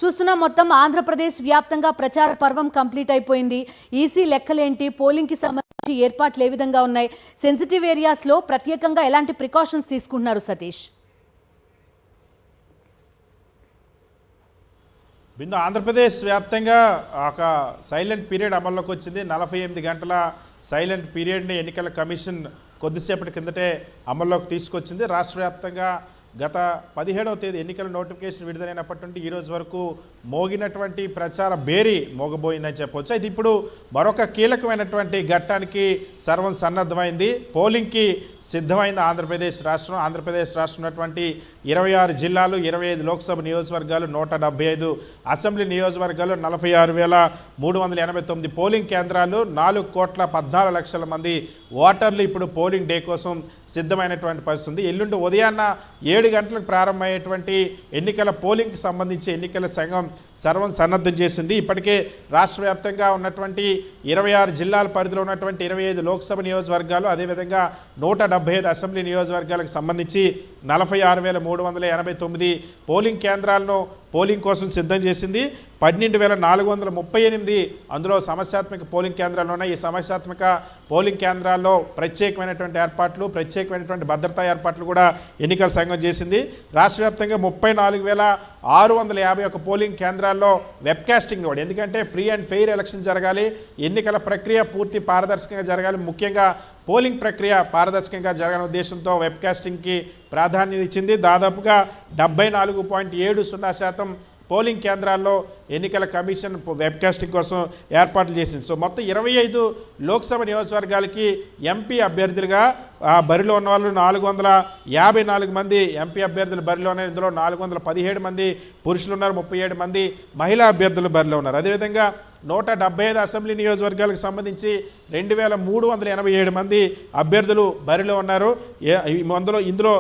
చూస్తున్నా మొత్తం ఆంధ్రప్రదేశ్ వ్యాప్తంగా ప్రచార పర్వం కంప్లీట్ అయిపోయింది. ఈసీ లెక్కలేంటి, పోలింగ్కి సంబంధించి ఏర్పాట్లు ఏ విధంగా ఉన్నాయి, సెన్సిటివ్ ఏరియాస్లో ప్రత్యేకంగా ఎలాంటి ప్రికాషన్స్ తీసుకుంటున్నారు సతీష్? బిందు ఆంధ్రప్రదేశ్ వ్యాప్తంగా ఒక సైలెంట్ పీరియడ్ అమల్లోకి వచ్చింది. 48 గంటల సైలెంట్ పీరియడ్ని ఎన్నికల కమిషన్ కొద్దిసేపటి కిందటే అమల్లోకి తీసుకొచ్చింది. రాష్ట్ర వ్యాప్తంగా గత 17వ తేదీ ఎన్నికల నోటిఫికేషన్ విడుదలైనప్పటి నుండి ఈ రోజు వరకు మోగినటువంటి ప్రచార బేరీ మోగబోయిందని చెప్పవచ్చు. అయితే ఇప్పుడు మరొక కీలకమైనటువంటి ఘట్టానికి సర్వం సన్నద్ధమైంది. పోలింగ్కి సిద్ధమైంది ఆంధ్రప్రదేశ్ రాష్ట్రం. ఆంధ్రప్రదేశ్ రాష్ట్రం ఉన్నటువంటి 26 జిల్లాలు, 25 లోక్సభ నియోజకవర్గాలు, 175 అసెంబ్లీ నియోజకవర్గాలు, 46,389 పోలింగ్ కేంద్రాలు, 4,14,00,000 మంది ఓటర్లు ఇప్పుడు పోలింగ్ డే కోసం సిద్ధమైనటువంటి పరిస్థితి. ఎల్లుండి ఉదయాన్న 7 గంటలకు ప్రారంభమయ్యేటువంటి ఎన్నికల పోలింగ్కి సంబంధించి ఎన్నికల సంఘం సర్వం సన్నద్ధం చేసింది. ఇప్పటికే రాష్ట్ర వ్యాప్తంగా ఉన్నటువంటి 26 జిల్లాల పరిధిలో ఉన్నటువంటి 25 లోక్సభ నియోజకవర్గాలు, అదేవిధంగా 175 అసెంబ్లీ నియోజకవర్గాలకు సంబంధించి 46,389 పోలింగ్ కేంద్రాలను పోలింగ్ కోసం సిద్ధం చేసింది. 12,438 అందులో సమస్యాత్మక పోలింగ్ కేంద్రాలు ఉన్నాయి. ఈ సమస్యాత్మక పోలింగ్ కేంద్రాల్లో ప్రత్యేకమైనటువంటి ఏర్పాట్లు, ప్రత్యేకమైనటువంటి భద్రతా ఏర్పాట్లు కూడా ఎన్నికల సంఘం చేసింది. రాష్ట్ర వ్యాప్తంగా 34,651 పోలింగ్ కేంద్రాల్లో వెబ్కాస్టింగ్ కూడా, ఎందుకంటే ఫ్రీ అండ్ ఫెయిర్ ఎలక్షన్ జరగాలి, ఎన్నికల ప్రక్రియ పూర్తి పారదర్శకంగా జరగాలి, ముఖ్యంగా పోలింగ్ ప్రక్రియ పారదర్శకంగా జరగని ఉద్దేశంతో వెబ్కాస్టింగ్కి ప్రాధాన్యత ఇచ్చింది. దాదాపుగా 74.70% పోలింగ్ కేంద్రాల్లో ఎన్నికల కమిషన్ వెబ్కాస్టింగ్ కోసం ఏర్పాట్లు చేసింది. సో మొత్తం 25 లోక్సభ నియోజకవర్గాలకి ఎంపీ అభ్యర్థులుగా బరిలో ఉన్న వాళ్ళు 454 మంది ఎంపీ అభ్యర్థులు బరిలో ఉన్నారు. ఇందులో 417 మంది పురుషులు ఉన్నారు, 37 మంది మహిళా అభ్యర్థులు బరిలో ఉన్నారు. అదేవిధంగా 175 అసెంబ్లీ నియోజకవర్గాలకు సంబంధించి 2,387 మంది అభ్యర్థులు బరిలో ఉన్నారు. ఇందులో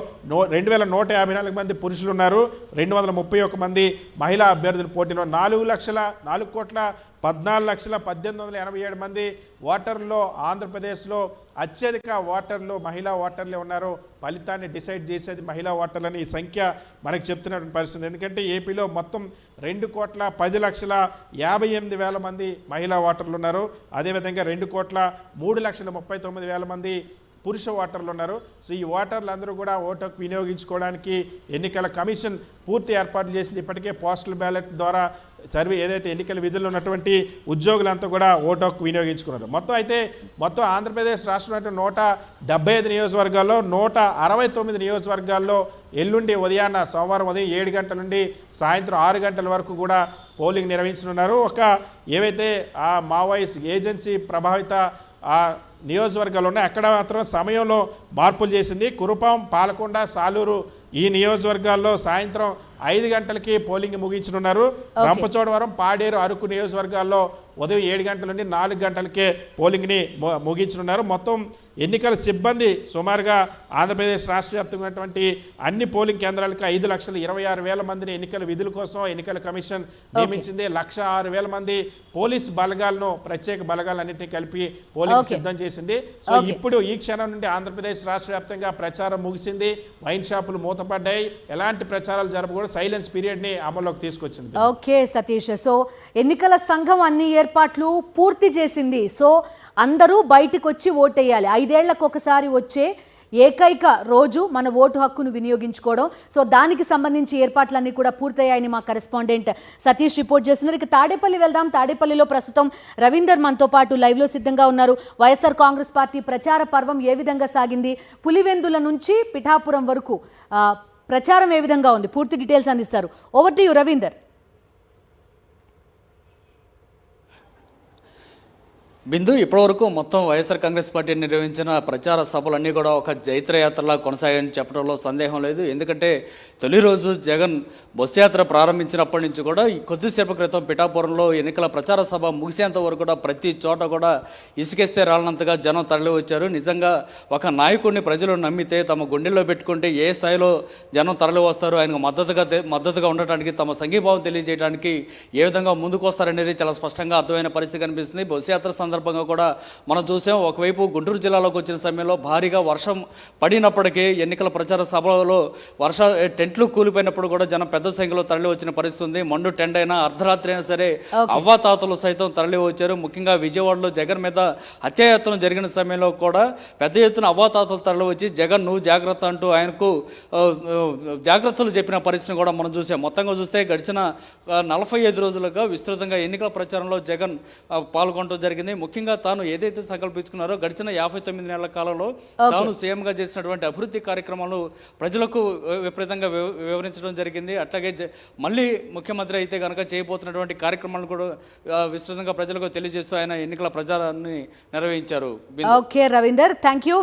2,154 మంది పురుషులు ఉన్నారు, 231 మంది మహిళా అభ్యర్థులు పోటీలో 4,14,18,1887 మంది ఓటర్లలో ఆంధ్రప్రదేశ్లో అత్యధిక ఓటర్లు మహిళా ఓటర్లే ఉన్నారు. ఫలితాన్ని డిసైడ్ చేసేది మహిళా ఓటర్లని ఈ సంఖ్య మనకు చెప్తున్నటువంటి పరిస్థితి. ఎందుకంటే ఏపీలో మొత్తం 2,10,58,000 మంది మహిళా ఓటర్లు ఉన్నారు. అదేవిధంగా 2,03,39,000 మంది పురుష ఓటర్లు ఉన్నారు. సో ఈ ఓటర్లందరూ కూడా ఓటు హక్కు వినియోగించుకోవడానికి ఎన్నికల కమిషన్ పూర్తి ఏర్పాట్లు చేసింది. ఇప్పటికే పోస్టల్ బ్యాలెట్ ద్వారా సర్వే ఏదైతే ఎన్నికల విధుల్లో ఉన్నటువంటి ఉద్యోగులంతా కూడా ఓటు హక్కు వినియోగించుకున్నారు. మొత్తం ఆంధ్రప్రదేశ్ రాష్ట్రంలో 175 నియోజకవర్గాల్లో 169 నియోజకవర్గాల్లో ఎల్లుండి ఉదయాన్న సోమవారం ఉదయం 7 గంటల నుండి సాయంత్రం 6 గంటల వరకు కూడా పోలింగ్ నిర్వహించనున్నారు. ఏవైతే ఆ మావోయిస్ట్ ఏజెన్సీ ప్రభావిత నియోజకవర్గాలు ఉన్నాయి, అక్కడ మాత్రం సమయంలో మార్పులు చేసింది. కురుపాం, పాలకొండ, సాలూరు ఈ నియోజకవర్గాల్లో సాయంత్రం 5 గంటలకి పోలింగ్ ముగించనున్నారు. రంపచోడవరం, పాడేరు, అరకు నియోజకవర్గాల్లో ఉదయం 7 గంటల నుండి 4 గంటలకే పోలింగ్ని ముగించనున్నారు. మొత్తం ఎన్నికల సిబ్బంది సుమారుగా ఆంధ్రప్రదేశ్ రాష్ట్ర వ్యాప్తంగా ఉన్నటువంటి అన్ని పోలింగ్ కేంద్రాలకు 5,26,000 మందిని ఎన్నికల విధుల కోసం ఎన్నికల కమిషన్ నియమించింది. 1,06,000 మంది పోలీస్ బలగాలను, ప్రత్యేక బలగాలన్నింటినీ కలిపి పోలింగ్ సిద్ధం చేసింది. సో ఇప్పుడు ఈ క్షణం నుండి ఆంధ్రప్రదేశ్ రాష్ట్ర వ్యాప్తంగా ప్రచారం ముగిసింది. వైన్ షాపులు మూతపడ్డాయి. ఎలాంటి ప్రచారాలు జరపకూడదు, సైలెన్స్ పీరియడ్ ని అమల్లోకి తీసుకొచ్చింది. ఓకే సతీష్, సో ఎన్నికల సంఘం అన్ని ఏర్పాట్లు పూర్తి చేసింది. సో అందరూ బయటకు వచ్చి ఓటేయాలి. 5 ఏళ్లకు ఒకసారి వచ్చే ఏకైక రోజు మన ఓటు హక్కును వినియోగించుకోవడం. సో దానికి సంబంధించి ఏర్పాట్లన్నీ కూడా పూర్తయ్యాయని మా కరెస్పాండెంట్ సతీష్ రిపోర్ట్ చేస్తున్నారు. ఇక తాడేపల్లి వెళ్దాం. తాడేపల్లిలో ప్రస్తుతం రవీందర్ మనతో పాటు లైవ్లో సిద్ధంగా ఉన్నారు. వైఎస్ఆర్ కాంగ్రెస్ పార్టీ ప్రచార పర్వం ఏ విధంగా సాగింది, పులివెందుల నుంచి పిఠాపురం వరకు ప్రచారం ఏ విధంగా ఉంది, పూర్తి డీటెయిల్స్ అందిస్తారు. Over to you Ravinder. Bindu, ఇప్పటివరకు మొత్తం వైఎస్ఆర్ కాంగ్రెస్ పార్టీ నిర్వహించిన ప్రచార సభలన్నీ కూడా ఒక జైత్రయాత్రలా కొనసాగని చెప్పడంలో సందేహం లేదు. ఎందుకంటే తొలి రోజు జగన్ బస్సు యాత్ర ప్రారంభించినప్పటి నుంచి కూడా ఈ కొద్దిసేపటి క్రితం పిఠాపురంలో ఎన్నికల ప్రచార సభ ముగిసేంత వరకు కూడా ప్రతి చోట కూడా ఇసుకేస్తే రాలనంతగా జనం తరలి వచ్చారు. నిజంగా ఒక నాయకుడిని ప్రజలు నమ్మితే తమ గుండెల్లో పెట్టుకుంటే ఏ స్థాయిలో జనం తరలి వస్తారు, ఆయనకు మద్దతుగా ఉండటానికి, తమ సంఘీభావం తెలియజేయడానికి ఏ విధంగా ముందుకు వస్తారనేది చాలా స్పష్టంగా అర్థమైన పరిస్థితి కనిపిస్తుంది. బస్సు యాత్ర సందర్భంగా కూడా మనం చూసాం. ఒకవైపు గుంటూరు జిల్లాలోకి వచ్చిన సమయంలో భారీగా వర్షం పడినప్పటికీ ఎన్నికల ప్రచార సభలో టెంట్లు కూలిపోయినప్పుడు కూడా జనం పెద్ద సంఖ్యలో తరలి వచ్చిన పరిస్థితి ఉంది. మండు టెంట్ అయినా అర్ధరాత్రి అయినా సరే అవ్వాతాతలు సైతం తరలి వచ్చారు. ముఖ్యంగా విజయవాడలో జగన్ మీద హత్యాయత్నం జరిగిన సమయంలో కూడా పెద్ద ఎత్తున అవ్వాతాతలు తరలి వచ్చి జగన్ నువ్వు జాగ్రత్త అంటూ ఆయనకు జాగ్రత్తలు చెప్పిన పరిస్థితిని కూడా మనం చూసాం. మొత్తంగా చూస్తే గడిచిన 45 రోజులుగా విస్తృతంగా ఎన్నికల ప్రచారంలో జగన్ పాల్గొనడం జరిగింది. ముఖ్యంగా తాను ఏదైతే సంకల్పించుకున్నారో గడిచిన 59 నెలల కాలంలో తాను సీఎంగా చేసినటువంటి అభివృద్ధి కార్యక్రమాలు ప్రజలకు విపరీతంగా వివరించడం జరిగింది. అట్లాగే మళ్ళీ ముఖ్యమంత్రి అయితే కనుక చేయబోతున్నటువంటి కార్యక్రమాలను కూడా విస్తృతంగా ప్రజలకు తెలియజేస్తూ ఆయన ఎన్నికల ప్రచారాన్ని నిర్వహించారు. Okay Ravinder, thank you.